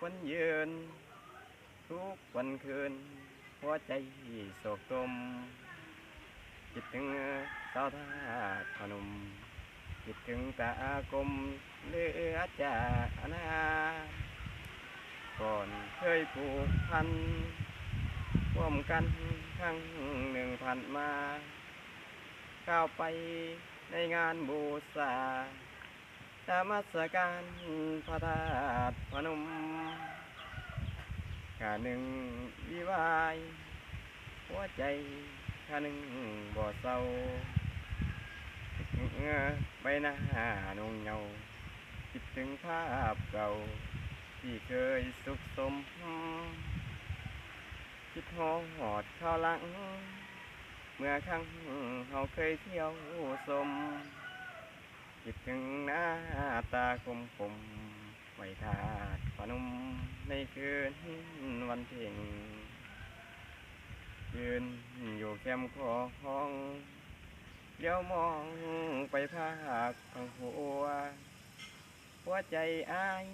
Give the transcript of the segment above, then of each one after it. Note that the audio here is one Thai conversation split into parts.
วันยืนทุกวันคืนหัวใจโศกตมคิดถึงสาวท่าพนมคิดถึงตาอากลมเหลือจากอนาก่อนเคยผูกพันร่วมกันครั้งหนึ่งผ่านมาก้าวไปในงานบูชาตามนมัสการพระธาตุพนมข้าหนึ่งวิวายหัวใจข้าหนึ่งบ่เศร้าใบหน้านงเงาคิดถึงภาพเก่าที่เคยสุขสมคิดหอดข้าวหลังเมื่อครั้งเขาเคยเที่ยวสมคิดถึงหน้าตาคมคมไว้ทาดพนมในคืนวันเพ็ญยืนอยู่แคมป์ของเลี้ยวมองไปภาคทางหัวใจอ้าย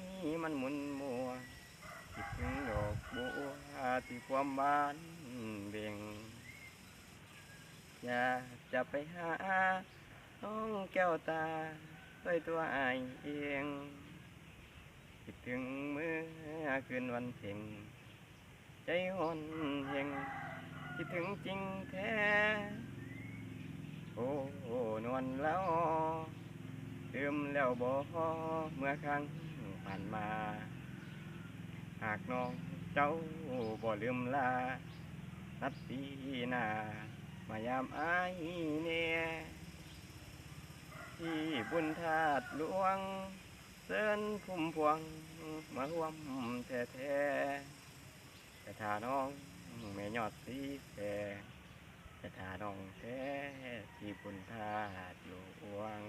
มันหมุนมัวคิดถึงดอกบัวที่ความบานเบ่งอยากจะไปหาน้องแก้วตาด้วยตัวอายเองคิดถึงเมื่อคืนวันเพ็ญใจหอนเฮงคิดถึงจริงแท้โอ้นวลแล้วลืมแล้วบ่เมื่อครั้งผ่านมาหากน้องเจ้าบ่ลืมลานัดปีหน้ามายามอายเนี่ยที่บุญธาตุหลวงเสินพุ่มพวงมาร่วมแท้ๆแต่ถ้าน้องแม่ยอดสีแสแต่ถ้าน้องแท้ที่บุญธาตุหลวง